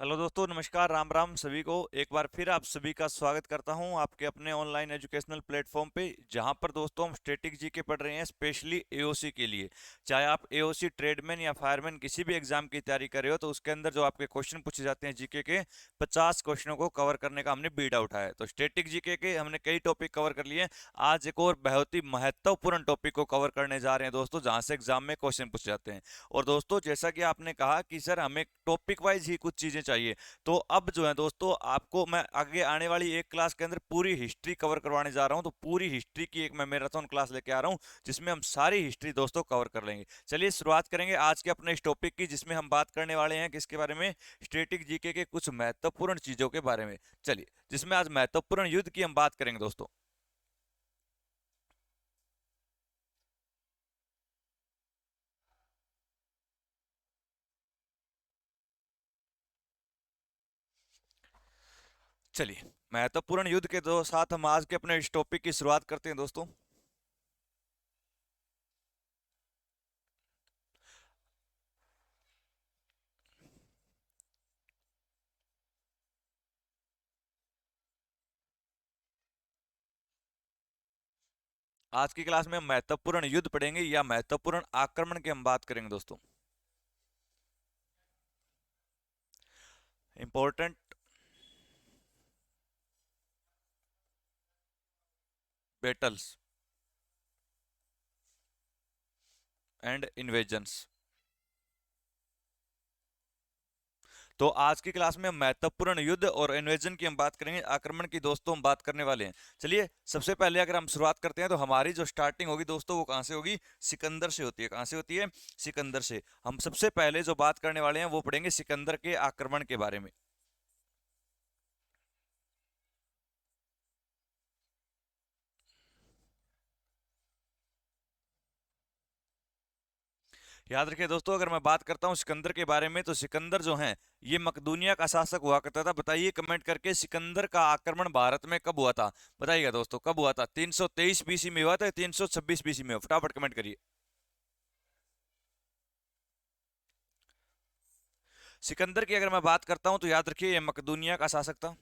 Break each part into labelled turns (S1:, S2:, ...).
S1: Hello दोस्तों, नमस्कार, राम राम सभी को। एक बार फिर आप सभी का स्वागत करता हूं आपके अपने ऑनलाइन एजुकेशनल प्लेटफॉर्म पे, जहां पर दोस्तों हम स्टैटिक जीके पढ़ रहे हैं स्पेशली एओसी के लिए। चाहे आप एओसी ट्रेडमैन या फायरमैन किसी भी एग्जाम की तैयारी कर रहे हो, तो उसके अंदर जो आपके क्वेश्चन पूछे जाते हैं जीके के 50 क्वेश्चनों को कवर करने का हमने बीड़ा उठाया है। तो स्टैटिक जीके के हमने कई टॉपिक कवर कर लिए। आज एक और बहुत ही महत्वपूर्ण टॉपिक को कवर करने जा रहे हैं दोस्तों, जहां से एग्जाम में क्वेश्चन पूछे जाते हैं। और दोस्तों, जैसा कि आपने कहा कि सर हमें टॉपिक वाइज ही कुछ चीजें चाहिए, तो अब जो है दोस्तों, आपको मैं आगे आने वाली एक क्लास के अंदर पूरी हिस्ट्री कवर करवाने जा रहा हूं। तो पूरी हिस्ट्री की एक मैं मैराथन क्लास लेके आ रहा हूं, जिसमें हम सारी हिस्ट्री दोस्तों कवर कर लेंगे। चलिए शुरुआत करेंगे आज के अपने इस टॉपिक की, जिसमें हम बात करने वाले हैं किसके बारे में? स्टैटिक जीके के कुछ महत्वपूर्ण चीजों के बारे में। चलिए, जिसमें आज महत्वपूर्ण युद्ध की हम बात करेंगे दोस्तों। चलिए, महत्वपूर्ण युद्ध के दो साथ हम आज के अपने इस टॉपिक की शुरुआत करते हैं दोस्तों। आज की क्लास में हम महत्वपूर्ण युद्ध पढ़ेंगे या महत्वपूर्ण आक्रमण की हम बात करेंगे दोस्तों। Important battles and invasions. तो आज की क्लास में हम महत्वपूर्ण युद्ध और इन्वेजन की हम बात करेंगे, आक्रमण की दोस्तों हम बात करने वाले हैं। चलिए, सबसे पहले अगर हम शुरुआत करते हैं, तो हमारी जो स्टार्टिंग होगी दोस्तों, वो कहां से होगी? सिकंदर से होती है। कहां से होती है? सिकंदर से। हम सबसे पहले जो बात करने वाले हैं वो पढ़ेंगे सिकंदर के आक्रमण के बारे में। याद रखिए दोस्तों, अगर मैं बात करता हूं सिकंदर के बारे में, तो सिकंदर जो है ये मकदूनिया का शासक हुआ करता था। बताइए कमेंट करके, सिकंदर का आक्रमण भारत में कब हुआ था? बताइएगा दोस्तों, कब हुआ था? 323 बीसी में हुआ था, 326 बीसी में? फटाफट कमेंट करिए। सिकंदर की अगर मैं बात करता हूं, तो याद रखिए ये मकदूनिया का शासक था।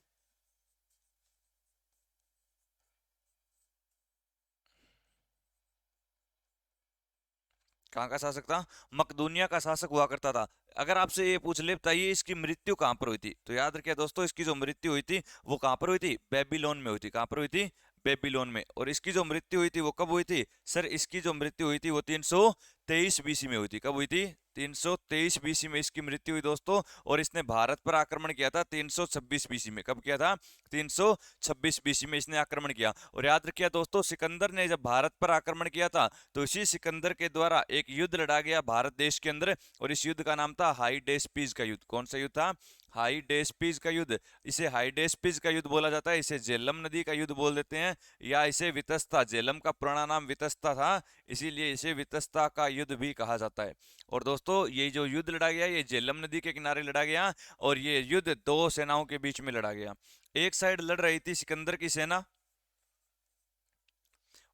S1: कहाँ का शासक था? मकदूनिया का शासक हुआ करता था। अगर आपसे ये पूछ ले, बताइए इसकी मृत्यु कहाँ पर हुई थी, तो याद रखिए दोस्तों, इसकी जो मृत्यु हुई थी वो कहाँ पर हुई थी? बेबीलोन में हुई थी। कहाँ पर हुई थी? बेबीलोन में। और इसकी जो मृत्यु हुई थी वो कब हुई थी? सर इसकी जो मृत्यु हुई थी वो 323 बीसी में हुई थी। कब हुई थी? 323 बीसी में इसकी मृत्यु हुई दोस्तों। और इसने भारत पर आक्रमण किया था 326 बीसी में। कब किया था? 326 बीसी में इसने आक्रमण किया। और याद रखिए दोस्तों, सिकंदर ने जब भारत पर आक्रमण किया था, तो इसी सिकंदर के द्वारा एक युद्ध लड़ा गया भारत देश के अंदर, और इस युद्ध का नाम था हाइडेस्पीज का युद्ध। कौन सा युद्ध था? हाइडेस्पीज का युद्ध। इसे हाइडेस्पीज का युद्ध बोला जाता है, इसे झेलम नदी का युद्ध बोल देते हैं, या इसे वितस्ता, झेलम का पुराना नाम वितस्ता था, इसीलिए इसे वितस्ता का युद्ध भी कहा जाता है। और दोस्तों, ये जो युद्ध लड़ा गया ये झेलम नदी के किनारे लड़ा गया, और ये युद्ध दो सेनाओं के बीच में लड़ा गया। एक साइड लड़ रही थी सिकंदर की सेना,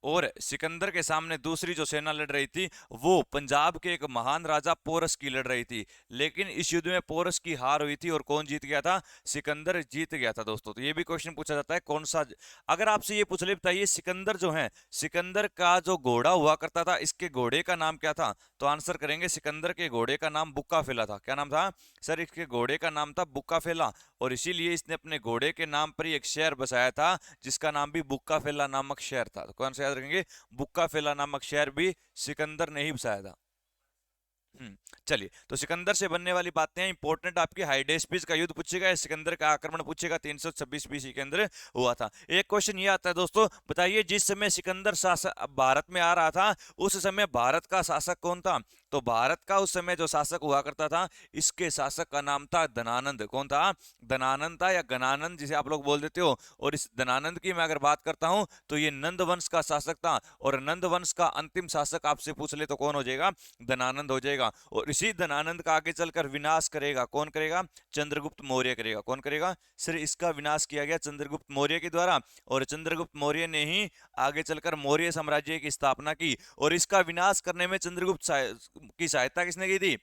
S1: और सिकंदर के सामने दूसरी जो सेना लड़ रही थी वो पंजाब के एक महान राजा पोरस की लड़ रही थी। लेकिन इस युद्ध में पोरस की हार हुई थी, और कौन जीत गया था? सिकंदर जीत गया था दोस्तों। तो ये भी क्वेश्चन पूछा जाता है, कौन सा? अगर आपसे ये पूछ ले, बताइए सिकंदर जो है, सिकंदर का जो घोड़ा हुआ करता था, इसके घोड़े का नाम क्या था? तो आंसर करेंगे, सिकंदर के घोड़े का नाम बुक्का फेला था। क्या नाम था? सर इसके घोड़े का नाम था बुक्का फेला, और इसीलिए इसने अपने घोड़े के नाम पर ही एक शहर बसाया था, जिसका नाम भी बुक्का फेला नामक शहर था। तो कौन सा याद रखेंगे? बुक्का फेला नामक शहर भी सिकंदर ने ही बसाया था। चलिए, तो सिकंदर से बनने वाली बातें हैं इंपॉर्टेंट आपकी। हाइडेस्पिस का युद्ध पूछेगा, सिकंदर का आक्रमण पूछेगा, 326 बीसी के अंदर हुआ था। एक क्वेश्चन ये आता है दोस्तों, बताइए जिस समय सिकंदर शासक भारत में आ रहा था, उस समय भारत का शासक कौन था? तो भारत का उस समय जो शासक हुआ करता था, इसके शासक का नाम था धनानंद। कौन था? धनानंद था, या गणानंद जिसे आप लोग बोल देते हो। और इस धनानंद की मैं अगर बात करता हूं, तो ये नंद वंश का शासक था, और नंद वंश का अंतिम शासक आपसे पूछ ले तो कौन हो जाएगा? धनानंद हो जाएगा। और इसी धनानंद का आगे चलकर विनाश करेगा कौन? करेगा? चंद्रगुप्त मौर्य करेगा। कौन करेगा? सिर इसका विनाश किया गया चंद्रगुप्त मौर्य के द्वारा, और चंद्रगुप्त मौर्य ने ही आगे चलकर मौर्य साम्राज्य की स्थापना की। और इसका विनाश करने में चंद्रगुप्त की सहायता किसने की थी?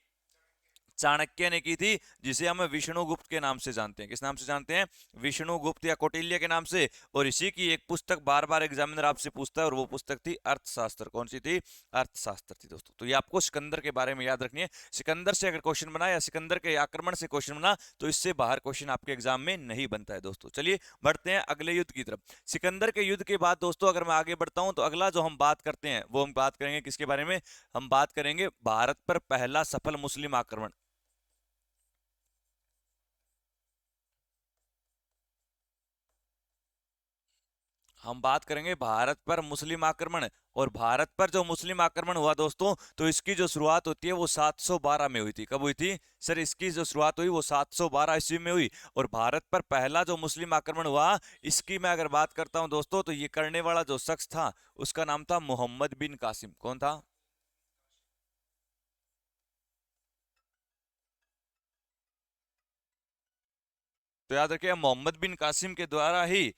S1: चाणक्य ने की थी, जिसे हम विष्णुगुप्त के नाम से जानते हैं। किस नाम से जानते हैं? विष्णुगुप्त या कौटिल्य के नाम से। और इसी की एक पुस्तक बार बार एग्जामिनर आपसे पूछता है, और वो पुस्तक थी अर्थशास्त्र। कौन सी थी? अर्थशास्त्र थी दोस्तों। तो ये आपको सिकंदर के बारे में याद रखनी है। सिकंदर से अगर क्वेश्चन बना या सिकंदर के आक्रमण से क्वेश्चन बना तो इससे बाहर क्वेश्चन आपके एग्जाम में नहीं बनता है दोस्तों। चलिए बढ़ते हैं अगले युद्ध की तरफ। सिकंदर के युद्ध के बाद दोस्तों अगर मैं आगे बढ़ता हूं तो अगला जो हम बात करते हैं वो हम बात करेंगे किसके बारे में? हम बात करेंगे भारत पर पहला सफल मुस्लिम आक्रमण। हम बात करेंगे भारत पर मुस्लिम आक्रमण। और भारत पर जो मुस्लिम आक्रमण हुआ दोस्तों, तो इसकी जो शुरुआत होती है वो 712 में हुई थी। कब हुई थी सर? इसकी जो शुरुआत हुई वो 712 ईस्वी में हुई। और भारत पर पहला जो मुस्लिम आक्रमण हुआ, इसकी मैं अगर बात करता हूं दोस्तों, तो ये करने वाला जो शख्स था उसका नाम था मोहम्मद बिन कासिम। कौन था? तो याद रखिए, मोहम्मद बिन कासिम के द्वारा ही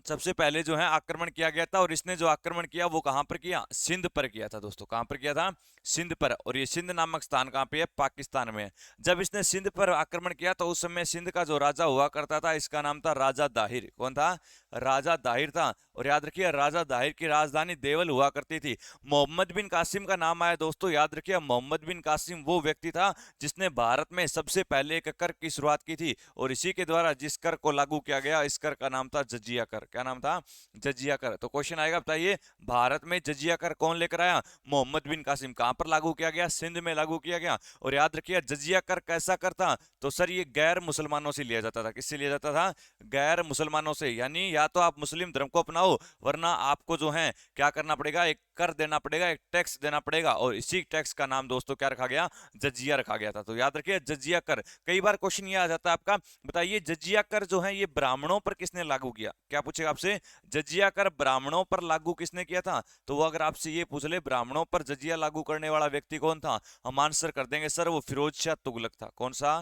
S1: सबसे पहले जो है आक्रमण किया गया था। और इसने जो आक्रमण किया वो कहां पर किया? सिंध पर किया था दोस्तों। कहां पर किया था? सिंध पर। और ये सिंध नामक स्थान कहां पे है? पाकिस्तान में है। जब इसने सिंध पर आक्रमण किया तो उस समय सिंध का जो राजा हुआ करता था, इसका नाम था राजा दाहिर। कौन था? राजा दाहिर था। और याद रखिए, राजा दाहिर की राजधानी देवल हुआ करती थी। मोहम्मद बिन कासिम का नाम आया दोस्तों, याद रखिए, मोहम्मद बिन कासिम वो व्यक्ति था जिसने भारत में सबसे पहले एक कर की शुरुआत की थी। और इसी के द्वारा जिस कर को लागू किया गया, इस कर का नाम था जजिया कर। क्या नाम था? जजिया कर। तो क्वेश्चन आएगा, बताइए भारत में जजिया कर कौन लेकर आया? मोहम्मद बिन कासिम। कहां पर लागू किया गया? सिंध में लागू किया गया। और याद रखिए, जजिया कर कैसा कर था? तो सर ये गैर मुसलमानों से लिया जाता था। किससे लिया जाता था? गैर मुसलमानों से। यानी या तो आप मुस्लिम धर्म को अपनाओ, वरना आपको जो है क्या करना पड़ेगा? एक कर देना पड़ेगा, एक टैक्स देना पड़ेगा। और इसी टैक्स का नाम दोस्तों क्या रखा गया? जजिया रखा गया था। तो याद रखिए, जजिया कर। कई बार क्वेश्चन ये आ जाता है आपका, बताइए जजिया कर जो है ये ब्राह्मणों पर किसने लागू किया? क्या पूछेगा आपसे? जजिया कर ब्राह्मणों पर लागू किसने किया था? तो वो अगर आपसे ये पूछ ले ब्राह्मणों पर जजिया लागू करने वाला व्यक्ति कौन था, हम आंसर कर देंगे सर वो फिरोज शाह तुगलक था। कौन सा?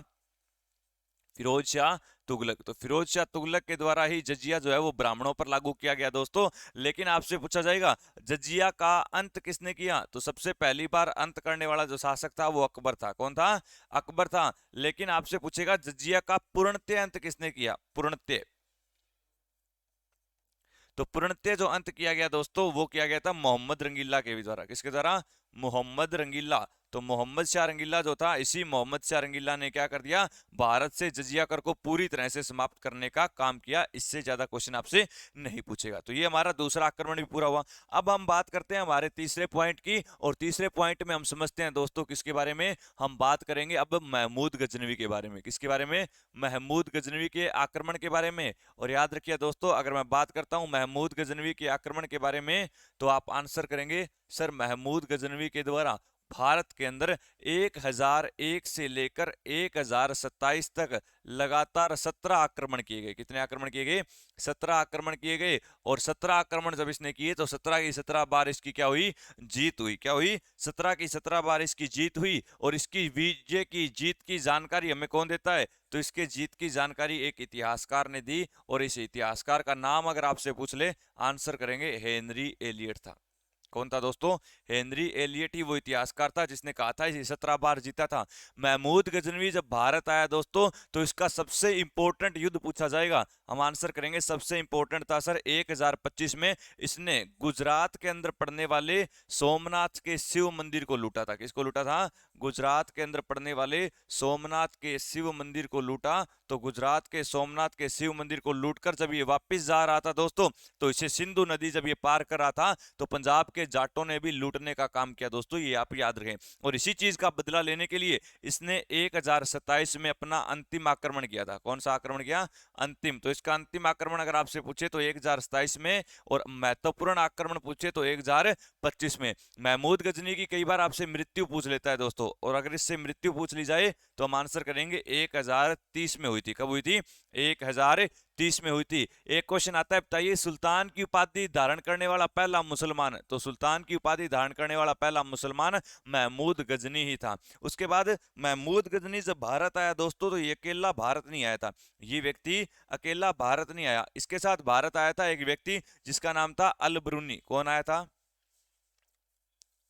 S1: फिरोज शाह तुगलक। तो फिरोज शाह तुगलक के द्वारा ही जजिया जो है वो ब्राह्मणों पर लागू किया गया दोस्तों। लेकिन आपसे पूछा जाएगा जजिया का अंत किसने किया? तो सबसे पहली बार अंत करने वाला जो शासक था वो अकबर था। कौन था? अकबर था। लेकिन आपसे पूछेगा जजिया का पूर्णतः अंत किसने किया? पूर्णतः। तो पूर्णतः जो अंत किया गया दोस्तों वो किया गया था मोहम्मद रंगीला के द्वारा। किसके द्वारा? मोहम्मद रंगीला। तो मोहम्मद शाह रंगीला जो था, इसी मोहम्मद शाह रंगीला ने क्या कर दिया? भारत से जजिया कर को पूरी तरह से समाप्त करने का काम किया। इससे ज्यादा क्वेश्चन आपसे नहीं पूछेगा। तो ये हमारा दूसरा आक्रमण भी पूरा हुआ। अब हम बात करते हैं हमारे तीसरे पॉइंट की। और तीसरे पॉइंट में हम समझते हैं दोस्तों किसके बारे में? हम बात करेंगे अब महमूद गजनवी के बारे में। किसके बारे में? महमूद गजनवी के आक्रमण के बारे में। और याद रखिए दोस्तों, अगर मैं बात करता हूं महमूद गजनवी के आक्रमण के बारे में, तो आप आंसर करेंगे सर महमूद गजनवी के द्वारा भारत के अंदर 1001 से लेकर 1027 तक लगातार 17 आक्रमण किए गए। कितने आक्रमण किए गए? 17 आक्रमण किए गए। और 17 आक्रमण जब इसने किए तो 17 की 17 बार इसकी क्या हुई? जीत हुई। क्या हुई? 17 की 17 बार इसकी जीत हुई। और इसकी विजय की जीत की जानकारी हमें कौन देता है? तो इसके जीत की जानकारी एक इतिहासकार ने दी। और इस इतिहासकार का नाम अगर आपसे पूछ ले, आंसर करेंगे हेनरी एलियट था। कौन था दोस्तों? हेनरी एलियट ही वो इतिहासकार था जिसने कहा था इसे 17 बार जीता था। महमूद गजनवी जब भारत आया दोस्तों, तो इसका सबसे इंपॉर्टेंट युद्ध पूछा जाएगा, हम आंसर करेंगे सबसे इंपॉर्टेंट था सर 1025 में इसने गुजरात के अंदर पड़ने वाले सोमनाथ के शिव मंदिर को लूटा था। किसको लूटा था? गुजरात के अंदर पड़ने वाले सोमनाथ के शिव मंदिर को लूटा। तो गुजरात के सोमनाथ के शिव मंदिर को लूटकर जब ये वापस जा रहा था दोस्तों, तो इसे सिंधु नदी जब ये पार कर रहा था, तो पंजाब के जाटों ने भी लूटने का काम किया दोस्तों, ये आप याद रखें। और इसी चीज का बदला लेने के लिए इसने 1027 में अपना अंतिम आक्रमण किया था। कौन सा आक्रमण किया? अंतिम। तो इसका अंतिम आक्रमण अगर आपसे पूछे तो 1027 में, और महत्वपूर्ण आक्रमण पूछे तो 1025 में। महमूद गजनी की कई बार आपसे मृत्यु पूछ लेता है दोस्तों, और अगर इससे मृत्यु पूछ ली जाए तो हम आंसर करेंगे 1030 में हुई थी। कब हुई थी? 1030 में हुई थी। एक क्वेश्चन आता है, बताइए सुल्तान की उपाधि धारण करने वाला पहला मुसलमान। तो सुल्तान की उपाधि धारण करने वाला पहला मुसलमान महमूद गजनी ही था। उसके बाद महमूद गजनी जब भारत आया दोस्तों, तो ये अकेला भारत नहीं आया था। ये व्यक्ति अकेला भारत नहीं आया, इसके साथ भारत आया था एक व्यक्ति जिसका नाम था अल ब्रूनी। कौन आया था?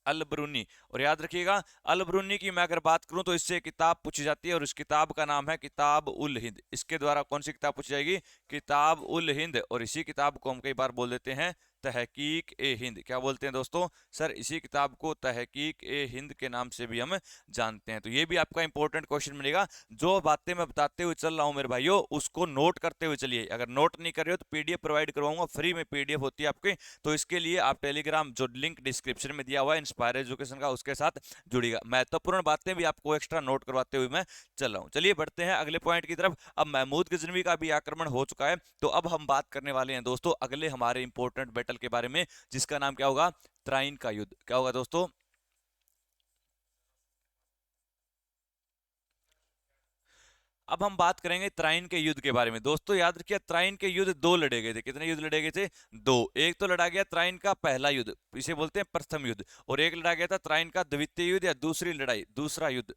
S1: अल बरूनी। और याद रखिएगा अल बरूनी की मैं अगर बात करूं तो इससे किताब पूछी जाती है और उस किताब का नाम है किताब उल हिंद। इसके द्वारा कौन सी किताब पूछी जाएगी? किताब उल हिंद। और इसी किताब को हम कई बार बोल देते हैं तहकीक ए हिंद। क्या बोलते हैं दोस्तों? सर इसी किताब को तहकीक ए हिंद के नाम से भी हम जानते हैं। तो ये भी आपका इंपॉर्टेंट क्वेश्चन मिलेगा। जो बातें मैं बताते हुए चल रहा हूं मेरे भाइयों उसको नोट करते हुए चलिए। अगर नोट नहीं कर रहे हो तो पीडीएफ प्रोवाइड करवाऊंगा, फ्री में पीडीएफ होती है आपकी। तो इसके लिए आप टेलीग्राम जो लिंक डिस्क्रिप्शन में दिया हुआ है इंस्पायर एजुकेशन का उसके साथ जुड़िएगा। महत्वपूर्ण बातें भी आपको एक्स्ट्रा नोट करवाते हुए मैं चल रहा हूं। चलिए बढ़ते हैं अगले पॉइंट की तरफ। अब महमूद गजनवी का भी आक्रमण हो चुका है, तो अब हम बात करने वाले हैं दोस्तों अगले हमारे इंपॉर्टेंट बैटल के बारे में, जिसका नाम क्या होगा? त्राइन का युद्ध। क्या होगा दोस्तों? अब हम बात करेंगे त्राइन के युद्ध के बारे में। दोस्तों याद रखिए त्राइन के युद्ध दो लड़े गए थे। कितने युद्ध लड़े गए थे? दो। एक तो लड़ा गया त्राइन का पहला युद्ध, इसे बोलते हैं प्रथम युद्ध। और एक लड़ा गया था त्राइन का द्वितीय युद्ध या दूसरी लड़ाई, दूसरा युद्ध।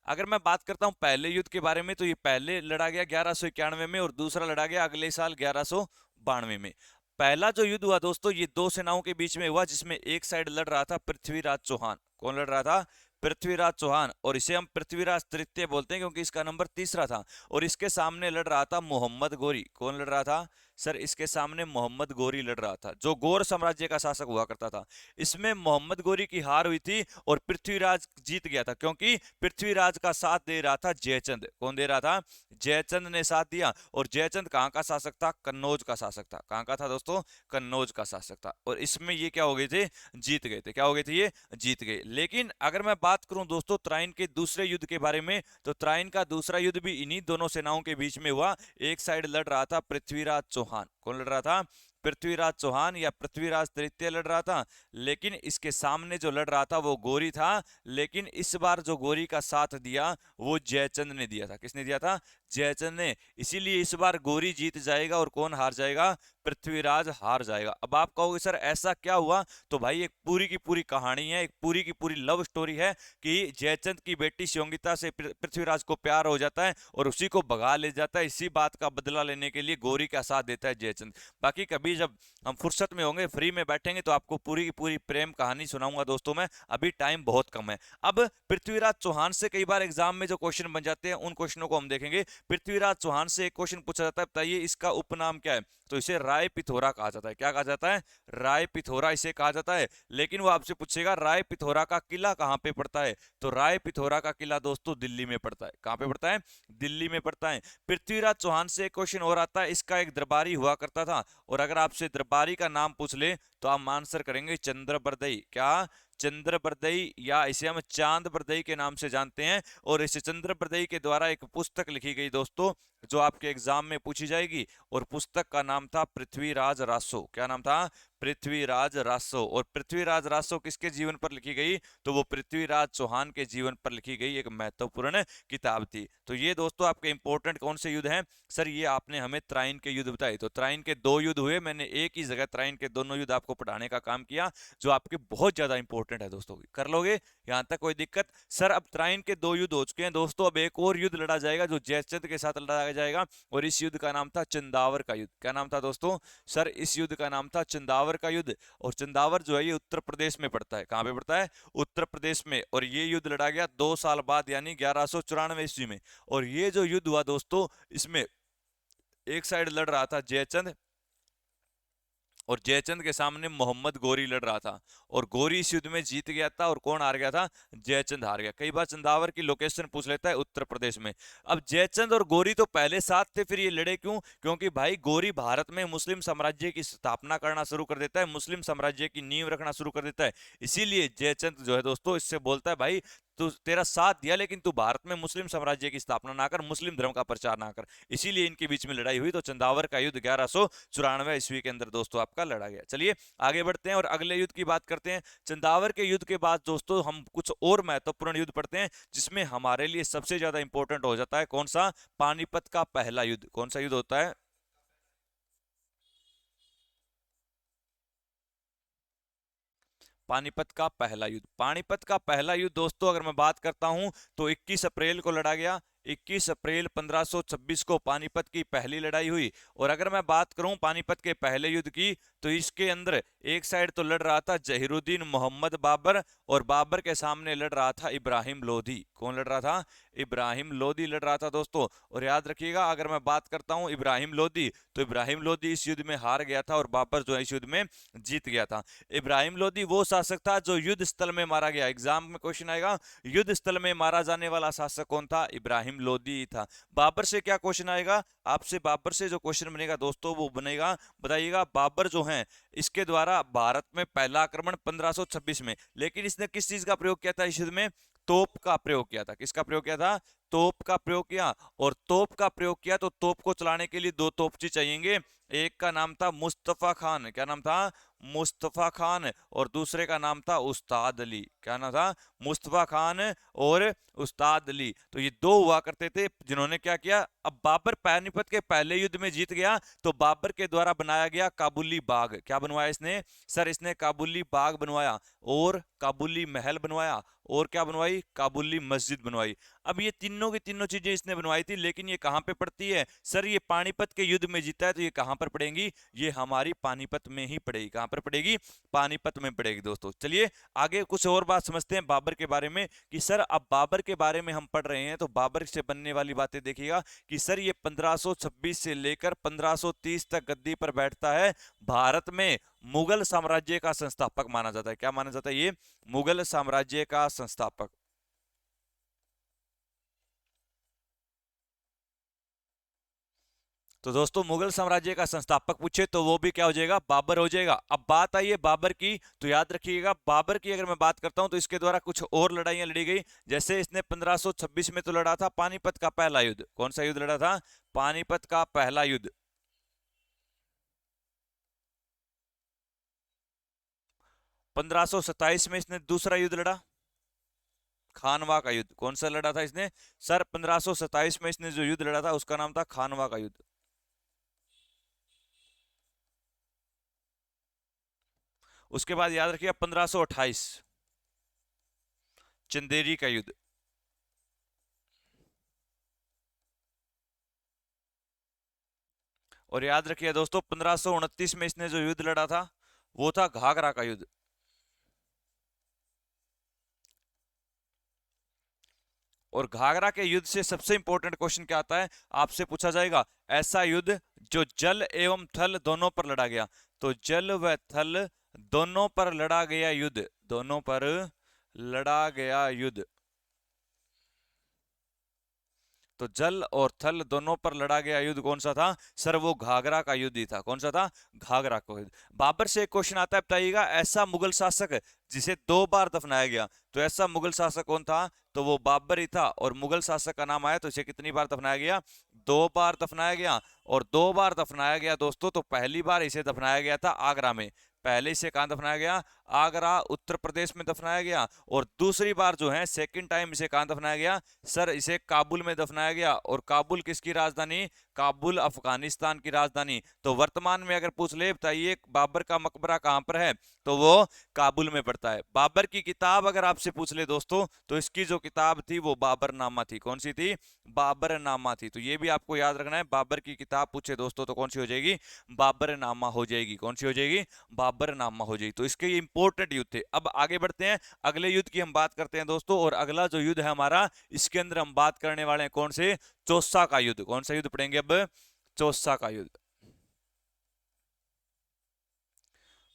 S1: अगर मैं बात करता हूं पहले युद्ध के बारे में तो ये पहले लड़ा गया 1191 में और दूसरा लड़ा गया अगले साल 1192 में। पहला जो युद्ध हुआ दोस्तों ये दो सेनाओं के बीच में हुआ, जिसमें एक साइड लड़ रहा था पृथ्वीराज चौहान। कौन लड़ रहा था? पृथ्वीराज चौहान। और इसे हम पृथ्वीराज तृतीय बोलते हैं क्योंकि इसका नंबर तीसरा था। और इसके सामने लड़ रहा था मोहम्मद गोरी। कौन लड़ रहा था? सर इसके सामने मोहम्मद गोरी लड़ रहा था, जो गौर साम्राज्य का शासक हुआ करता था। इसमें मोहम्मद गोरी की हार हुई थी और पृथ्वीराज जीत गया था, क्योंकि पृथ्वीराज का साथ दे रहा था जयचंद। कौन दे रहा था? जयचंद ने साथ दिया। और जयचंद कहाँ का शासक था? कन्नौज का शासक था। कहाँ का था दोस्तों? कन्नौज का शासक था। और इसमें ये क्या हो गए थे? जीत गए थे। क्या हो गए थे? ये जीत गए। लेकिन अगर मैं बात करूं दोस्तों त्राइन के दूसरे युद्ध के बारे में, तो त्राइन का दूसरा युद्ध भी इन्हीं दोनों सेनाओं के बीच में हुआ। एक साइड लड़ रहा था पृथ्वीराज चौहान। कौन लड़ रहा था? पृथ्वीराज चौहान या पृथ्वीराज तृतीय लड़ रहा था। लेकिन इसके सामने जो लड़ रहा था वो गोरी था। लेकिन इस बार जो गोरी का साथ दिया वो जयचंद ने दिया था। किसने दिया था? जयचंद ने। इसीलिए इस बार गोरी जीत जाएगा और कौन हार जाएगा? पृथ्वीराज हार जाएगा। अब आप कहोगे सर ऐसा क्या हुआ? तो भाई एक पूरी की पूरी कहानी है, एक पूरी की पूरी लव स्टोरी है कि जयचंद की बेटी शियोंगिता से पृथ्वीराज को प्यार हो जाता है और उसी को भगा ले जाता है। इसी बात का बदला लेने के लिए गोरी का साथ देता है जयचंद। बाकी कभी जब हम फुर्सत में होंगे, फ्री में बैठेंगे, तो आपको पूरी की पूरी प्रेम कहानी सुनाऊंगा दोस्तों मैं। अभी टाइम बहुत कम है। अब पृथ्वीराज चौहान से कई बार एग्जाम में जो क्वेश्चन बन जाते हैं उन क्वेश्चनों को हम देखेंगे। पृथ्वीराज चौहान से एक क्वेश्चन पूछा जाता है, बताइए इसका उपनाम क्या है? तो इसे राय पिथोरा कहा जाता है। क्या कहा जाता है? राय पिथोरा इसे कहा जाता है। लेकिन वो आपसे पूछेगा राय पिथोरा का किला कहां पे पड़ता है? तो राय पिथोरा का किला दोस्तों दिल्ली में पड़ता है। कहां पे पड़ता है? दिल्ली में पड़ता है। पृथ्वीराज चौहान से एक क्वेश्चन और आता है, इसका एक दरबारी हुआ करता था और अगर आपसे दरबारी का नाम पूछ ले तो आप आंसर करेंगे चंद्रबरदई। क्या? चंद्रबरदई, या इसे हम चांदबरदई के नाम से जानते हैं। और इस चंद्रबरदई के द्वारा एक पुस्तक लिखी गई दोस्तों जो आपके एग्जाम में पूछी जाएगी, और पुस्तक का नाम था पृथ्वीराज रासो। क्या नाम था? पृथ्वीराज रासो। और पृथ्वीराज रासो किसके जीवन पर लिखी गई? तो वो पृथ्वीराज चौहान के जीवन पर लिखी गई एक महत्वपूर्ण किताब थी। तो ये दोस्तों आपके इंपॉर्टेंट कौन से युद्ध हैं? सर ये आपने हमें त्राइन के युद्ध बताए। तो त्राइन के दो युद्ध हुए, मैंने एक ही जगह त्राइन के दोनों युद्ध आपको पढ़ाने का काम किया, जो आपके बहुत ज्यादा इंपॉर्टेंट है दोस्तों। कर लोगे यहां तक? कोई दिक्कत? सर अब त्राइन के दो युद्ध हो चुके हैं दोस्तों, अब एक और युद्ध लड़ा जाएगा जो जयचंद के साथ लड़ा जाएगा, और इस युद्ध का नाम था चंदावर का युद्ध। क्या नाम था दोस्तों? सर इस युद्ध का नाम था चंदावर का युद्ध। और चंदावर जो है ये उत्तर प्रदेश में पड़ता है। कहां पे पड़ता है? उत्तर प्रदेश में। और ये युद्ध लड़ा गया 2 साल बाद यानी 1194 ईस्वी में। और ये जो युद्ध हुआ दोस्तों इसमें एक साइड लड़ रहा था जयचंद और जयचंद के सामने मोहम्मद गोरी लड़ रहा था। और गोरी इस युद्ध में जीत गया था और कौन हार गया था? जयचंद हार गया। कई बार चंदावर की लोकेशन पूछ लेता है उत्तर प्रदेश में। अब जयचंद और गोरी तो पहले साथ थे, फिर ये लड़े क्यों? क्योंकि भाई गोरी भारत में मुस्लिम साम्राज्य की स्थापना करना शुरू कर देता है, मुस्लिम साम्राज्य की नींव रखना शुरू कर देता है। इसीलिए जयचंद जो है दोस्तों इससे बोलता है भाई तू तेरा साथ दिया लेकिन तू भारत में मुस्लिम साम्राज्य की स्थापना ना कर, मुस्लिम धर्म का प्रचार ना कर। इसीलिए इनके बीच में लड़ाई हुई। तो चंदावर का युद्ध 1194 ईस्वी के अंदर दोस्तों आपका लड़ा गया। चलिए आगे बढ़ते हैं और अगले युद्ध की बात करते हैं। चंदावर के युद्ध के बाद दोस्तों हम कुछ और महत्वपूर्ण युद्ध पढ़ते हैं, जिसमें हमारे लिए सबसे ज्यादा इंपॉर्टेंट हो जाता है कौन सा? पानीपत का पहला युद्ध। कौन सा युद्ध होता है? पानीपत का पहला युद्ध। पानीपत का पहला युद्ध दोस्तों अगर मैं बात करता हूं तो 21 अप्रैल को लड़ा गया। 21 अप्रैल 1526 को पानीपत की पहली लड़ाई हुई। और अगर मैं बात करूं पानीपत के पहले युद्ध की, तो इसके अंदर एक साइड तो लड़ रहा था जहीरुद्दीन मोहम्मद बाबर, और बाबर के सामने लड़ रहा था इब्राहिम लोधी। कौन लड़ रहा था? इब्राहिम लोधी लड़ रहा था दोस्तों। और याद रखिएगा, अगर मैं बात करता हूं इब्राहिम लोधी, तो इब्राहिम लोधी इस युद्ध में हार गया था और बाबर जो है इस युद्ध में जीत गया था। इब्राहिम लोधी वो शासक था जो युद्ध स्थल में मारा गया। एग्जाम में क्वेश्चन आएगा, युद्ध स्थल में मारा जाने वाला शासक कौन था? इब्राहिम लोधी था। बाबर से क्या क्वेश्चन आएगा आपसे? बाबर से जो क्वेश्चन बनेगा दोस्तों वो बनेगा, बताइएगा, बाबर जो है इसके द्वारा भारत में पहला आक्रमण 1526 में, लेकिन इसने किस चीज का प्रयोग किया था इस युद्ध में? तोप का प्रयोग किया था। किसका प्रयोग किया था? तोप का प्रयोग किया। और तोप का प्रयोग किया तो तोप को चलाने के लिए दो तोपची चाहिए। एक का नाम था मुस्तफा खान। क्या नाम था? मुस्तफा खान। और दूसरे का नाम था उस्ताद अली। क्या नाम था? मुस्तफा खान और उस्ताद अली। तो ये दो हुआ करते थे जिन्होंने क्या किया, अब बाबर पानीपत के पहले युद्ध में जीत गया तो बाबर के द्वारा बनाया गया काबुली बाग। क्या बनवाया इसने? सर इसने काबुली बाग बनवाया, और काबुली महल बनवाया, और क्या बनवाई? काबुली मस्जिद बनवाई। अब ये तीनों की तीनों चीजें इसने बनवाई थी, लेकिन ये कहां पे पड़ती है? सर ये पानीपत के युद्ध में जीता है, तो ये कहां पर पड़ेगी? ये हमारी पानीपत में ही पड़ेगी। कहां पर पड़ेगी? पानीपत में पड़ेगी दोस्तों। चलिए आगे कुछ और बात समझते हैं बाबर के बारे में, कि सर अब बाबर के बारे में हम पढ़ रहे हैं तो बाबर से बनने वाली बातें देखिएगा कि सर ये 1526 से लेकर 1530 तक गद्दी पर बैठता है। भारत में मुगल साम्राज्य का संस्थापक माना जाता है। क्या माना जाता है? ये मुगल साम्राज्य का संस्थापक। तो दोस्तों मुगल साम्राज्य का संस्थापक पूछे तो वो भी क्या हो जाएगा? बाबर हो जाएगा। अब बात आई है बाबर की, तो याद रखिएगा बाबर की अगर मैं बात करता हूं तो इसके द्वारा कुछ और लड़ाइयां लड़ी गई। जैसे इसने 1526 में तो लड़ा था पानीपत का पहला युद्ध। कौन सा युद्ध लड़ा था? पानीपत का पहला युद्ध। 1527 में इसने दूसरा युद्ध लड़ा, खानवा का युद्ध। कौन सा लड़ा था इसने? सर 1527 में इसने जो युद्ध लड़ा था उसका नाम था खानवा का युद्ध। उसके बाद याद रखिए 1528 चंदेरी का युद्ध। और याद रखिए दोस्तों 1529 में इसने जो युद्ध लड़ा था वो था घाघरा का युद्ध। और घाघरा के युद्ध से सबसे इंपॉर्टेंट क्वेश्चन क्या आता है? आपसे पूछा जाएगा ऐसा युद्ध जो जल एवं थल दोनों पर लड़ा गया। तो जल व थल दोनों पर लड़ा गया युद्ध, दोनों पर लड़ा गया युद्ध। तो जल और थल दोनों पर लड़ा गया युद्ध कौन सा था? सर वो घाघरा का युद्ध ही था। कौन सा था? घाघरा का युद्ध। बाबर से एक क्वेश्चन आता है, बताइएगा ऐसा मुगल शासक जिसे 2 बार दफनाया गया। तो ऐसा मुगल शासक कौन था? तो वो बाबर ही था। और मुगल शासक का नाम आया तो इसे कितनी बार दफनाया गया? 2 बार दफनाया गया। और 2 बार दफनाया गया दोस्तों, तो पहली बार इसे दफनाया गया था आगरा में। पहले इसे कहां दफनाया गया? आगरा उत्तर प्रदेश में दफनाया गया। और दूसरी बार जो है सेकंड टाइम इसे कहां दफनाया गया? सर इसे काबुल में दफनाया गया। और काबुल किसकी राजधानी? काबुल अफगानिस्तान की राजधानी। तो वर्तमान में अगर पूछ ले बताइए बाबर का मकबरा कहां पर है, तो वो काबुल में पड़ता है। बाबर की किताब अगर आपसे पूछ ले दोस्तों, तो इसकी जो किताब थी वो बाबरनामा थी। कौन सी थी? बाबरनामा थी। तो ये भी आपको याद रखना है, बाबर की किताब पूछे दोस्तों तो कौन सी हो जाएगी? बाबरनामा हो जाएगी। कौन सी हो जाएगी? बाबरनामा हो जाएगी। तो इसके इंपोर्टेंट युद्ध थे। अब आगे बढ़ते हैं, अगले युद्ध की हम बात करते हैं दोस्तों। और अगला जो युद्ध है हमारा, इसके अंदर हम बात करने वाले हैं कौन से? चौसा का युद्ध। कौन सा युद्ध पढ़ेंगे अब? चौसा का युद्ध।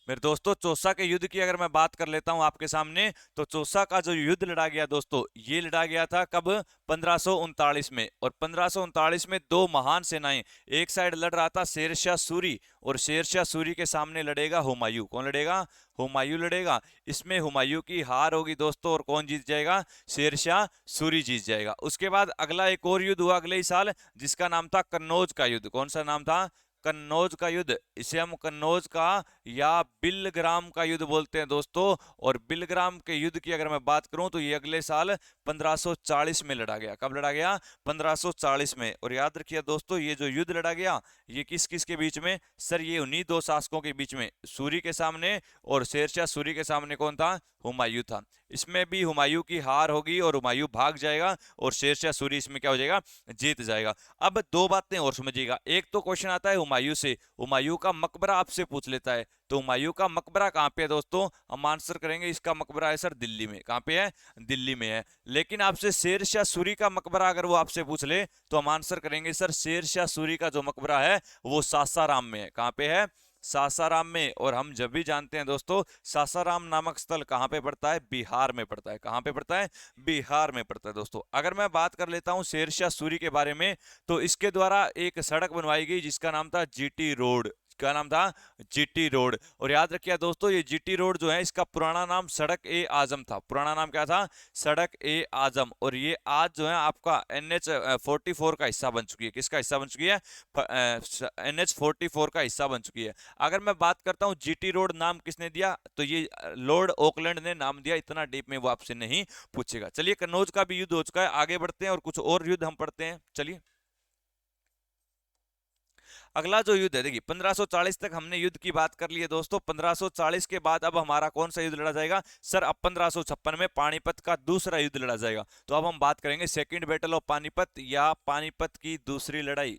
S1: मेरे दोस्तों चौसा के युद्ध की अगर मैं बात कर लेता हूं आपके सामने, तो चौसा का जो युद्ध लड़ा गया दोस्तों, ये लड़ा गया था कब? 1539 में। और 1539 में दो महान सेनाएं, एक साइड लड़ रहा था शेरशाह सूरी, और शेरशाह सूरी के सामने लड़ेगा हुमायूं। कौन लड़ेगा? हुमायूं लड़ेगा। इसमें हुमायूं की हार होगी दोस्तों, और कौन जीत जाएगा? शेरशाह सूरी जीत जाएगा। उसके बाद अगला एक और युद्ध हुआ अगले ही साल, जिसका नाम था कन्नौज का युद्ध। कौन सा नाम था? कन्नौज का युद्ध। इसे हम कन्नौज का या बिलग्राम का युद्ध बोलते हैं दोस्तों। और बिलग्राम के युद्ध की अगर मैं बात करूं तो ये अगले साल 1540 में लड़ा गया। कब लड़ा गया? 1540 में। और याद रखिए दोस्तों ये जो युद्ध लड़ा गया ये किस किस के बीच में? सर ये उन्हीं दो शासकों के बीच में, सूरी के सामने, और शेरशाह सूरी के सामने कौन था? हुमायूं था। इसमें भी हुमायूं की हार होगी और हुमायूं भाग जाएगा और शेरशाह सूरी इसमें क्या हो जाएगा, जीत जाएगा। अब दो बातें और समझिएगा, एक तो क्वेश्चन आता है हुमायूं से, हुमायूं का मकबरा आपसे पूछ लेता है, तो हुमायूं का मकबरा कहाँ पे है दोस्तों, हम आंसर करेंगे इसका मकबरा है सर दिल्ली में। कहाँ पे है, दिल्ली में है। लेकिन आपसे शेरशाह सूरी का मकबरा अगर वो आपसे पूछ ले तो हम आंसर करेंगे सर शेरशाह सूरी का जो मकबरा है वो सासाराम में है। कहाँ पे है, सासाराम में। और हम जब भी जानते हैं दोस्तों सासाराम नामक स्थल कहाँ पे पड़ता है, बिहार में पड़ता है। कहाँ पे पड़ता है, बिहार में पड़ता है दोस्तों। अगर मैं बात कर लेता हूँ शेरशाह सूरी के बारे में, तो इसके द्वारा एक सड़क बनवाई गई जिसका नाम था जीटी रोड। क्या नाम था, जीटी रोड। और याद रखिए दोस्तों ये जीटी रोड जो है इसका पुराना नाम सड़क ए आजम था। पुराना नाम क्या था, सड़क ए आजम। और ये आज जो है आपका NH 44 का हिस्सा बन चुकी है। किसका हिस्सा बन चुकी है, NH 44 का हिस्सा बन चुकी है। अगर मैं बात करता हूँ जीटी रोड नाम किसने दिया, तो ये लॉर्ड ऑकलैंड ने नाम दिया। इतना डीप में वो आपसे नहीं पूछेगा। चलिए कन्नौज का भी युद्ध हो चुका है, आगे बढ़ते हैं और कुछ और युद्ध हम पढ़ते हैं। चलिए अगला जो युद्ध है, देखिए 1540 तक हमने युद्ध की बात कर ली है दोस्तों। 1540 के बाद अब हमारा कौन सा युद्ध लड़ा जाएगा सर, अब 1556 में पानीपत का दूसरा युद्ध लड़ा जाएगा। तो अब हम बात करेंगे सेकेंड बैटल ऑफ पानीपत या पानीपत की दूसरी लड़ाई।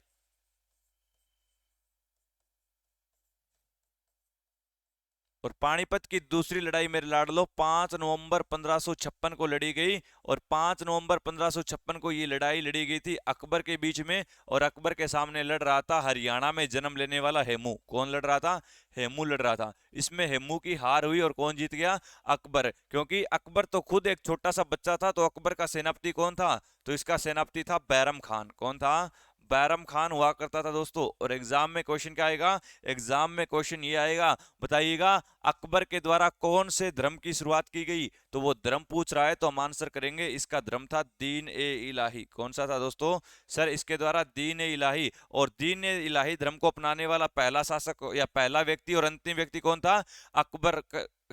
S1: और पानीपत की दूसरी लड़ाई मेरे लाडलो 5 नवंबर 1556 को लड़ी गई। और 5 नवंबर 1556 को ये लड़ाई लड़ी गई थी अकबर के बीच में। और अकबर के सामने लड़ रहा था हरियाणा में जन्म लेने वाला हेमू। कौन लड़ रहा था, हेमू लड़ रहा था। इसमें हेमू की हार हुई और कौन जीत गया, अकबर। क्योंकि अकबर तो खुद एक छोटा सा बच्चा था, तो अकबर का सेनापति कौन था, तो इसका सेनापति था बैरम खान। कौन था, बैरम खान हुआ करता था दोस्तों। और एग्जाम में क्वेश्चन क्या आएगा, एग्जाम में क्वेश्चन ये आएगा, बताइएगा अकबर के द्वारा कौन से धर्म की शुरुआत की गई। तो वो धर्म पूछ रहा है तो हम आंसर करेंगे इसका धर्म था दीन ए इलाही। कौन सा था दोस्तों, सर इसके द्वारा दीन ए इलाही। और दीन ए इलाही धर्म को अपनाने वाला पहला शासक या पहला व्यक्ति और अंतिम व्यक्ति कौन था, अकबर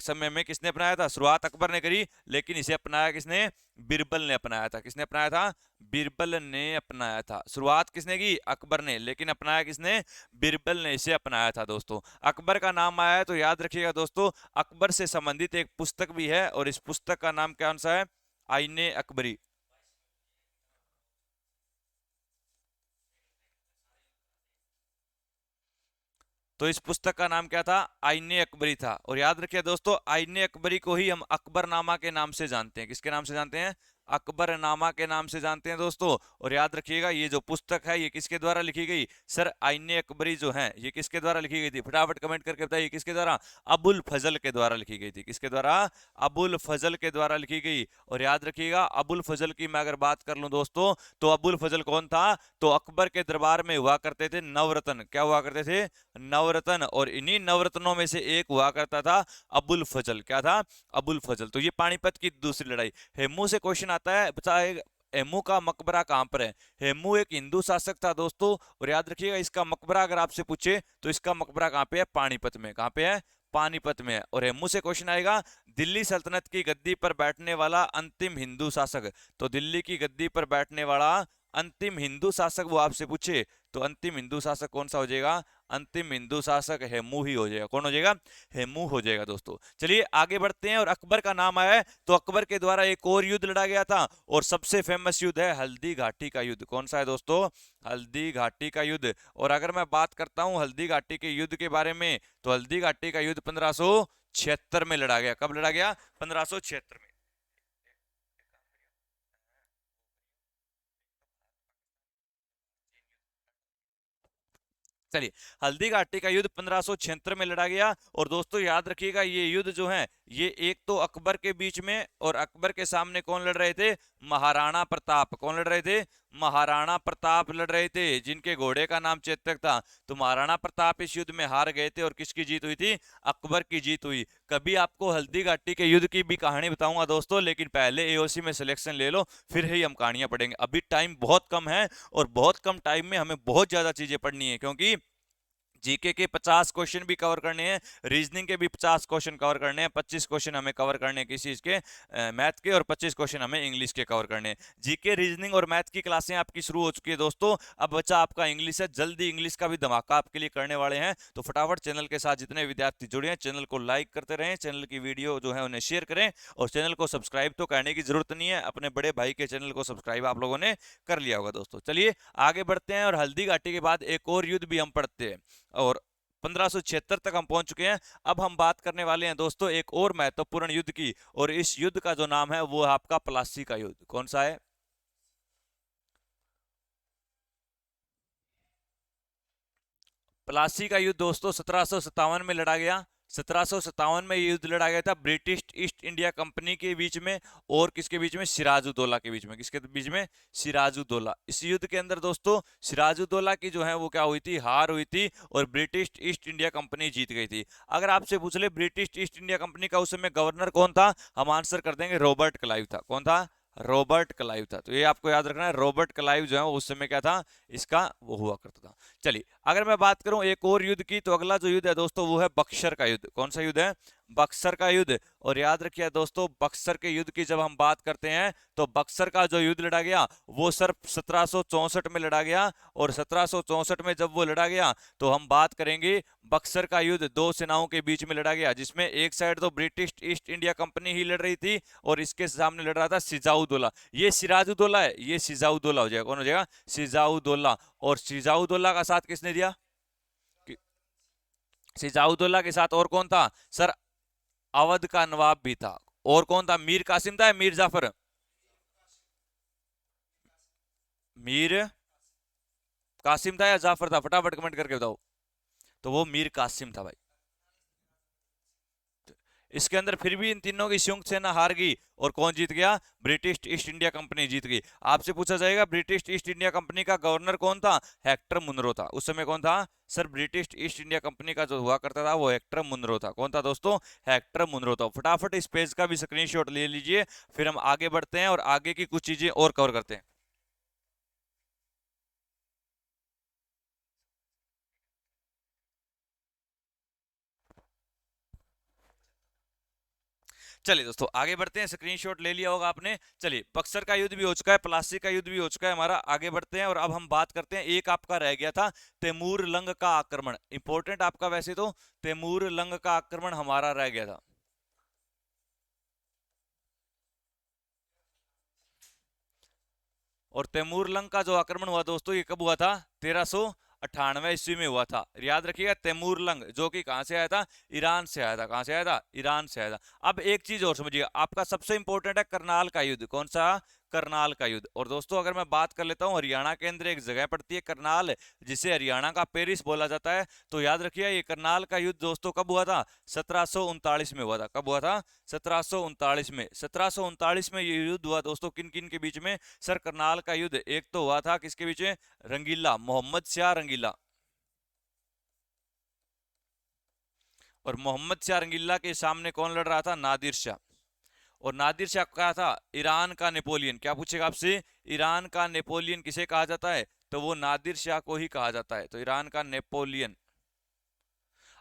S1: समय में किसने अपनाया था, शुरुआत अकबर ने करी लेकिन इसे अपनाया किसने, बिरबल ने अपनाया था। किसने अपनाया था, बिरबल ने अपनाया था। शुरुआत किसने की, अकबर ने, लेकिन अपनाया किसने, बिरबल ने इसे अपनाया था दोस्तों। अकबर का नाम आया है तो याद रखिएगा दोस्तों अकबर से संबंधित एक पुस्तक भी है और इस पुस्तक का नाम कौन सा है, आईने अकबरी। तो इस पुस्तक का नाम क्या था, आईने अकबरी था। और याद रखिए दोस्तों आईने अकबरी को ही हम अकबरनामा के नाम से जानते हैं। किसके नाम से जानते हैं, अकबरनामा के नाम से जानते हैं दोस्तों। और याद रखिएगा ये जो पुस्तक है ये किसके द्वारा लिखी गई, सर आईने अकबरी जो है ये किसके द्वारा लिखी गई थी, फटाफट कमेंट करके बताइए किसके द्वारा, अबुल फजल के द्वारा लिखी गई थी। किसके द्वारा, अबुल फजल के द्वारा लिखी गई। और याद रखिएगा अबुल फजल की मैं अगर बात कर लूं दोस्तों तो अबुल फजल कौन था, तो अकबर के दरबार में हुआ करते थे नवरत्न। क्या हुआ करते थे, नवरत्न। और इन्हीं नवरत्नों में से एक हुआ करता था अबुल फजल। क्या था, अबुल फजल। तो ये पानीपत की दूसरी लड़ाई। हेमू से क्वेश्चन आता है, बताए हेमू का मकबरा कहां पर है। हेमू एक हिंदू शासक था दोस्तों। और याद रखिएगा इसका मकबरा अगर आपसे पूछे तो इसका मकबरा कहां पे है, पानीपत में। कहां पे है, पानीपत में है। और हेमू से क्वेश्चन आएगा दिल्ली सल्तनत की गद्दी पर बैठने वाला अंतिम हिंदू शासक। तो दिल्ली की गद्दी पर बैठने वाला अंतिम हिंदू शासक वो आपसे पूछे तो अंतिम हिंदू शासक कौन सा हो जाएगा, अंतिम हिंदू शासक हेमू ही हो जाएगा। कौन हो जाएगा, हेमू हो जाएगा दोस्तों। चलिए आगे बढ़ते हैं। और अकबर का नाम आया है तो अकबर के द्वारा एक और युद्ध लड़ा गया था और सबसे फेमस युद्ध है हल्दी घाटी का युद्ध। कौन सा है दोस्तों, हल्दी घाटी का युद्ध। और अगर मैं बात करता हूं हल्दी घाटी के युद्ध के बारे में तो हल्दी घाटी का युद्ध 1576 में लड़ा गया। कब लड़ा गया, 1576 में। चलिए हल्दी घाटी का युद्ध 1576 में लड़ा गया। और दोस्तों याद रखिएगा ये युद्ध जो है ये एक तो अकबर के बीच में और अकबर के सामने कौन लड़ रहे थे, महाराणा प्रताप। कौन लड़ रहे थे, महाराणा प्रताप लड़ रहे थे जिनके घोड़े का नाम चेतक था। तो महाराणा प्रताप इस युद्ध में हार गए थे और किसकी जीत हुई थी, अकबर की जीत हुई। कभी आपको हल्दी घाटी के युद्ध की भी कहानी बताऊंगा दोस्तों, लेकिन पहले एओसी में सिलेक्शन ले लो फिर ही हम कहानियां पढ़ेंगे। अभी टाइम बहुत कम है और बहुत कम टाइम में हमें बहुत ज्यादा चीजें पढ़नी है क्योंकि जीके के 50 क्वेश्चन भी कवर करने हैं, रीजनिंग के भी 50 क्वेश्चन कवर करने हैं, 25 क्वेश्चन हमें कवर करने हैं किसी चीज के मैथ के, और 25 क्वेश्चन हमें इंग्लिश के कवर करने हैं। जीके, रीजनिंग और मैथ की क्लासें आपकी शुरू हो चुकी है दोस्तों। अब बच्चा आपका इंग्लिश है, जल्दी इंग्लिश का भी धमाका आपके लिए करने वाले हैं। तो फटाफट चैनल के साथ जितने विद्यार्थी जुड़े हैं, चैनल को लाइक करते रहें, चैनल की वीडियो जो है उन्हें शेयर करें, और चैनल को सब्सक्राइब तो करने की जरूरत नहीं है, अपने बड़े भाई के चैनल को सब्सक्राइब आप लोगों ने कर लिया होगा दोस्तों। चलिए आगे बढ़ते हैं, और हल्दी घाटी के बाद एक और युद्ध भी हम पढ़ते हैं, और 1576 तक हम पहुंच चुके हैं। अब हम बात करने वाले हैं दोस्तों एक और महत्वपूर्ण युद्ध की, और इस युद्ध का जो नाम है वो है आपका प्लासी का युद्ध। कौन सा है? प्लासी का युद्ध दोस्तों 1757 में लड़ा गया। 1757 में ये युद्ध लड़ा गया था ब्रिटिश ईस्ट इंडिया कंपनी के बीच में, और किसके बीच में? सिराजुद्दौला के बीच में। किसके बीच में? सिराजुद्दौला। इस युद्ध के अंदर दोस्तों सिराजुद्दौला की जो है वो क्या हुई थी? हार हुई थी, और ब्रिटिश ईस्ट इंडिया कंपनी जीत गई थी। अगर आपसे पूछ ले ब्रिटिश ईस्ट इंडिया कंपनी का उस समय गवर्नर कौन था, हम आंसर कर देंगे रॉबर्ट क्लाइव था। कौन था? रॉबर्ट क्लाइव था। तो ये आपको याद रखना है, रॉबर्ट क्लाइव जो है उस समय क्या था? इसका वो हुआ करता था। चलिए अगर मैं बात करूं एक और युद्ध की, तो अगला जो युद्ध है दोस्तों वो है बक्सर का युद्ध। कौन सा युद्ध है? बक्सर का युद्ध। और याद रखिए दोस्तों, बक्सर के युद्ध की जब हम बात करते हैं, तो बक्सर का जो युद्ध लड़ा गया वो सिर्फ 1764 में लड़ा गया, और 1764 में जब वो लड़ा गया तो हम बात करेंगे बक्सर का युद्ध दो सेनाओं के बीच में लड़ा गया, जिसमें एक साइड तो ब्रिटिश ईस्ट इंडिया कंपनी ही लड़ रही थी, और इसके सामने लड़ रहा था सिजाउद्दौला। ये सिराजुद्दौला है, ये सिजाउद्दौला हो जाएगा। कौन हो जाएगा? सिजाउद्दौला। और सिजाउद्दौला का साथ किसने दिया? सिजाउद्दौला के साथ और कौन था सर? अवध का नवाब भी था। और कौन था? मीर कासिम था या मीर जाफर? मीर कासिम था या जाफर था? फटाफट कमेंट करके बताओ। तो वो मीर कासिम था भाई। इसके अंदर फिर भी इन तीनों की संयुक्त सेना हार गई, और कौन जीत गया? ब्रिटिश ईस्ट इंडिया कंपनी जीत गई। आपसे पूछा जाएगा ब्रिटिश ईस्ट इंडिया कंपनी का गवर्नर कौन था? हेक्टर मुनरो था। उस समय कौन था sir? British east India company का जो हुआ करता था वो हेक्टर मुनरो था। कौन था दोस्तों? हेक्टर मुनरो था। फटाफट इस पेज का भी स्क्रीनशॉट ले लीजिए, फिर हम आगे बढ़ते हैं और आगे की कुछ चीजें और कवर करते हैं। चलिए दोस्तों आगे बढ़ते हैं, स्क्रीनशॉट ले लिया होगा आपने। चलिए बक्सर का युद्ध भी हो चुका है, प्लासी का युद्ध भी हो चुका है हमारा। आगे बढ़ते हैं, और अब हम बात करते हैं, एक आपका रह गया था तैमूर लंग का आक्रमण। इंपॉर्टेंट आपका वैसे तो तैमूर लंग का आक्रमण हमारा रह गया था। और तैमूर लंग का जो आक्रमण हुआ दोस्तों ये कब हुआ था? 1398 ईस्वी में हुआ था। याद रखिएगा तैमूर लंग जो कि कहां से आया था? ईरान से आया था। कहां से आया था? ईरान से आया था। अब एक चीज और समझिएगा, आपका सबसे इंपॉर्टेंट है करनाल का युद्ध। कौन सा? करनाल का युद्ध। और दोस्तों अगर मैं बात कर लेता हूं, हरियाणा के अंदर एक जगह पड़ती है करनाल, जिसे हरियाणा का पेरिस बोला जाता है। तो याद रखिए ये करनाल का युद्ध दोस्तों कब हुआ था? 1739 में हुआ था। कब हुआ था? 1739 में। 1739 में ये युद्ध हुआ दोस्तों किन किन के बीच में? सर करनाल का युद्ध एक तो हुआ था किसके बीच में? रंगीला, मोहम्मद शाह रंगीला। और मोहम्मद शाह रंगीला के सामने कौन लड़ रहा था? नादिर शाह। और नादिर शाह क्या था? ईरान का नेपोलियन। क्या पूछेगा आपसे? ईरान का नेपोलियन किसे कहा जाता है? तो वो नादिर शाह को ही कहा जाता है। तो ईरान का नेपोलियन।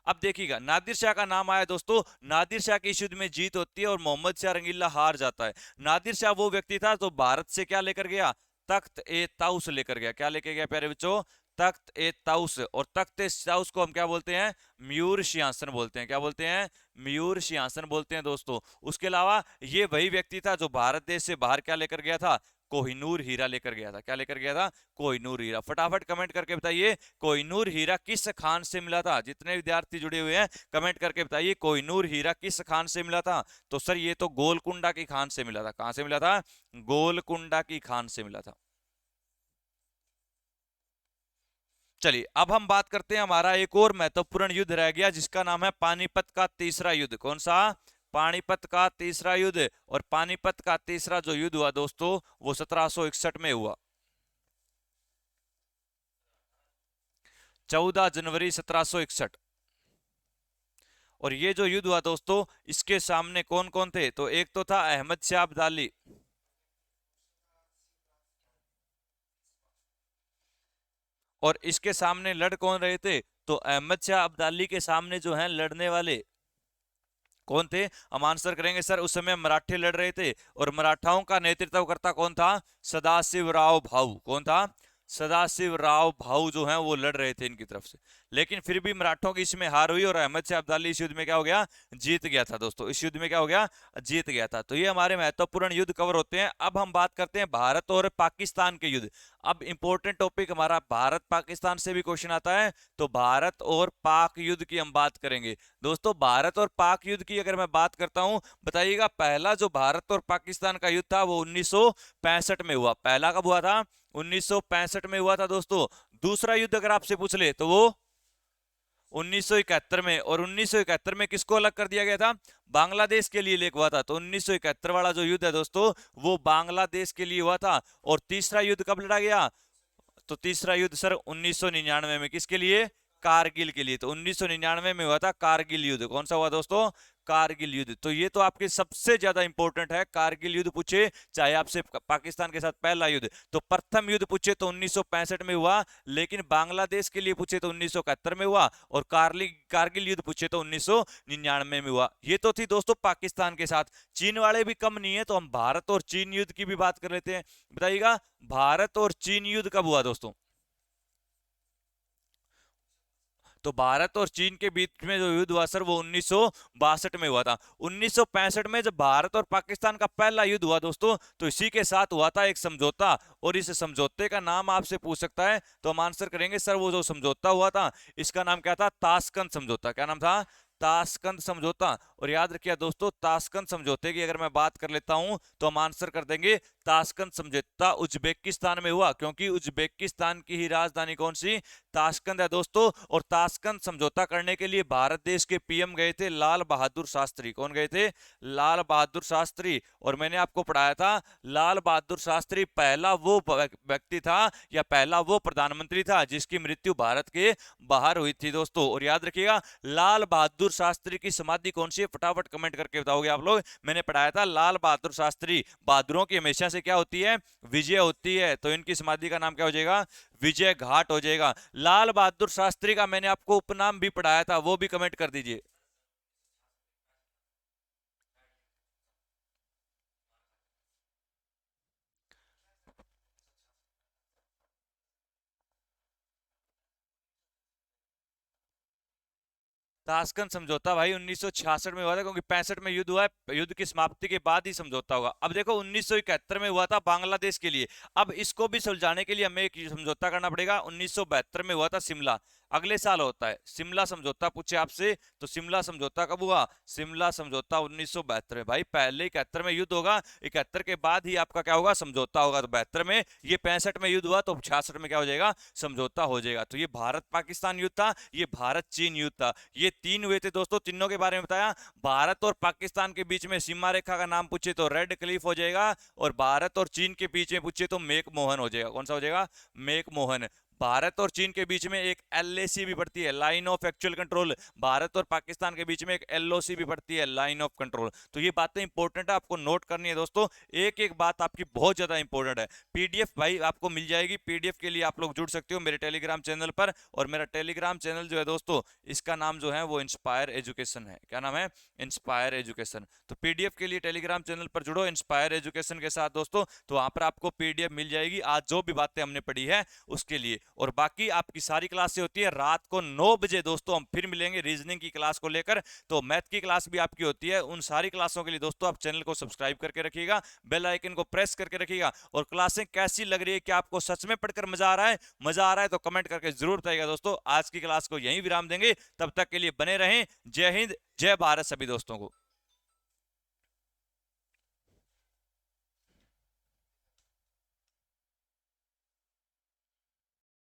S1: अब देखिएगा नादिर शाह का नाम आया दोस्तों, नादिर शाह की इस युद्ध में जीत होती है और मोहम्मद शाह रंगीला हार जाता है। नादिर शाह वो व्यक्ति था जो भारत से क्या लेकर गया? तख्त ए ताउस लेकर गया। क्या लेकर गया प्यारे बच्चों? तख्त ए ताउस। और तख्त ए ताउस को हम क्या बोलते हैं? मयूर सिंहासन बोलते हैं। क्या बोलते हैं? मयूर सिंहासन बोलते हैं दोस्तों। उसके अलावा ये वही व्यक्ति था जो भारत देश से बाहर क्या लेकर गया था? कोहिनूर हीरा लेकर गया था। क्या लेकर गया था? कोहिनूर हीरा। फटाफट कमेंट करके बताइए कोहिनूर हीरा किस खान से मिला था? जितने विद्यार्थी जुड़े हुए हैं कमेंट करके बताइए कोहिनूर हीरा किस खान से मिला था? तो सर ये तो गोलकुंडा की खान से मिला था। कहां से मिला था? गोलकुंडा की खान से मिला था। चलिए अब हम बात करते हैं, हमारा एक और महत्वपूर्ण युद्ध रह गया जिसका नाम है पानीपत का तीसरा युद्ध। कौन सा? पानीपत का तीसरा युद्ध। और पानीपत का तीसरा जो युद्ध हुआ दोस्तों वो 1761 में हुआ। 14 जनवरी 1761। और ये जो युद्ध हुआ दोस्तों इसके सामने कौन कौन थे? तो एक तो था अहमद शाह अब्दाली। और इसके सामने लड़ कौन रहे थे? तो अहमद शाह अब्दाली के सामने जो है लड़ने वाले कौन थे? हम आंसर करेंगे सर उस समय मराठे लड़ रहे थे और मराठाओं का नेतृत्व करता कौन था? सदाशिवराव भाऊ। कौन था? सदाशिवराव भाऊ जो है वो लड़ रहे थे इनकी तरफ से। लेकिन फिर भी मराठों की इसमें हार हुई और अहमद शाह अब्दाली इस युद्ध में क्या हो गया? जीत गया था दोस्तों। इस युद्ध में क्या हो गया? जीत गया था। तो ये हमारे महत्वपूर्ण युद्ध कवर होते हैं। अब हम बात करते हैं भारत और पाकिस्तान के युद्ध। अब इंपॉर्टेंट टॉपिक हमारा भारत पाकिस्तान से भी क्वेश्चन आता है, तो भारत और पाक युद्ध की हम बात करेंगे दोस्तों। भारत और पाक युद्ध की अगर मैं बात करता हूं, बताइएगा पहला जो भारत और पाकिस्तान का युद्ध था वो 1965 में हुआ। पहला कब हुआ था? 1965 में हुआ था दोस्तों। दूसरा युद्ध अगर आपसे पूछ ले तो वो 1971 में। और 1971 में किसको अलग कर दिया गया था? बांग्लादेश के लिए लेक हुआ था। तो 1971 वाला जो युद्ध है दोस्तों वो बांग्लादेश के लिए हुआ था। और तीसरा युद्ध कब लड़ा गया? तो तीसरा युद्ध सर 1999 में। किसके लिए? कारगिल के लिए। तो 1999 में हुआ था कारगिल युद्ध। कौन सा हुआ दोस्तों? कारगिल युद्ध। तो ये तो आपके सबसे ज्यादा इंपॉर्टेंट है। कारगिल युद्ध पूछे चाहे आपसे पाकिस्तान के साथ पहला युद्ध, तो प्रथम युद्ध पूछे तो 1965 में हुआ, लेकिन बांग्लादेश के लिए पूछे तो 1971 में हुआ, और कारगिल युद्ध पूछे तो 1999 में हुआ। ये तो थी दोस्तों पाकिस्तान के साथ। चीन वाले भी कम नहीं है, तो हम भारत और चीन युद्ध की भी बात कर लेते हैं। बताइएगा भारत और चीन युद्ध कब हुआ दोस्तों? तो भारत और चीन के बीच में जो युद्ध हुआ सर वो 1962 में हुआ था। 1965 में जब भारत और पाकिस्तान का पहला युद्ध हुआ दोस्तों, तो इसी के साथ हुआ था एक समझौता, और इस समझौते का नाम आपसे पूछ सकता है, तो हम आंसर करेंगे सर वो जो समझौता हुआ था इसका नाम क्या था? ताशकंद समझौता। क्या नाम था? ताशकंद समझौता। और याद रखिए दोस्तों, ताशकंद समझौते की अगर मैं बात कर लेता हूं तो हम आंसर कर देंगे ताशकंद समझौता उज्बेकिस्तान में हुआ, क्योंकि उज्बेकिस्तान की ही राजधानी कौन सी? ताशकंद है दोस्तों। और ताशकंद समझौता करने के लिए भारत देश के पीएम गए थे लाल बहादुर शास्त्री। कौन गए थे? लाल बहादुर शास्त्री। और मैंने आपको पढ़ाया था लाल बहादुर शास्त्री पहला वो व्यक्ति था या पहला वो प्रधानमंत्री था जिसकी मृत्यु भारत के बाहर हुई थी दोस्तों। और याद रखिएगा लाल बहादुर शास्त्री की समाधि कौन सी है? फटाफट कमेंट करके बताओगे आप लोग। मैंने पढ़ाया था लाल बहादुर शास्त्री। बहादुरों की हमेशा से क्या होती है? विजय होती है। तो इनकी समाधि का नाम क्या हो जाएगा? विजय घाट हो जाएगा। लाल बहादुर शास्त्री का मैंने आपको उपनाम भी पढ़ाया था, वो भी कमेंट कर दीजिए। ताशकंद समझौता भाई 1966 में हुआ था, क्योंकि 65 में युद्ध हुआ है। युद्ध की समाप्ति के बाद ही समझौता होगा। अब देखो 1971 में हुआ था बांग्लादेश के लिए। अब इसको भी सुलझाने के लिए हमें एक समझौता करना पड़ेगा। 1972 में हुआ था सिमला। अगले साल होता है शिमला समझौता। पूछे आपसे तो शिमला समझौता कब हुआ? शिमला समझौता 1972 में। भाई पहले 71 में युद्ध होगा, 71 के बाद ही आपका क्या होगा? समझौता होगा। तो 72 में, ये 65 में युद्ध हुआ, तो 66 में क्या हो जाएगा? समझौता हो जाएगा। तो ये भारत पाकिस्तान युद्ध था, ये भारत चीन युद्ध था। ये तीन हुए थे दोस्तों, तीनों के बारे में बताया। भारत और पाकिस्तान के बीच में सीमा रेखा का नाम पूछे तो रेड क्लिफ हो जाएगा, और भारत और चीन के बीच में पूछे तो मेक मोहन हो जाएगा। कौन सा हो जाएगा? मेक मोहन। भारत और चीन के बीच में एक एलएसी भी पड़ती है, line of actual control. Bharat और पाकिस्तान के बीच में एक एलओसी भी पड़ती है, लाइन ऑफ कंट्रोल। तो ये बातें इंपॉर्टेंट है, आपको नोट करनी है दोस्तों। एक एक बात आपकी बहुत ज्यादा इंपॉर्टेंट है। पीडीएफ भाई आपको मिल जाएगी। पीडीएफ के लिए आप लोग जुड़ सकते हो मेरे टेलीग्राम चैनल पर। और मेरा टेलीग्राम चैनल जो है दोस्तों, इसका नाम जो है वो इंस्पायर एजुकेशन है। क्या नाम है? Inspire education. तो पीडीएफ के लिए टेलीग्राम चैनल पर जुड़ो इंस्पायर एजुकेशन के साथ दोस्तों, तो वहां पर आपको पीडीएफ मिल जाएगी आज जो भी बातें हमने पढ़ी है उसके लिए। और बाकी आपकी सारी क्लासें होती है रात को 9 बजे दोस्तों। हम फिर मिलेंगे रीजनिंग की क्लास को लेकर। तो मैथ की क्लास भी आपकी होती है। उन सारी क्लासों के लिए दोस्तों आप चैनल को सब्सक्राइब करके रखिएगा, बेल आइकन को प्रेस करके रखिएगा। और क्लासें कैसी लग रही है, क्या आपको सच में पढ़कर मजा आ रहा है? मजा आ रहा है तो कमेंट करके जरूर बताइएगा दोस्तों। आज की क्लास को यहीं विराम देंगे, तब तक के लिए बने रहें। जय हिंद, जय भारत सभी दोस्तों को।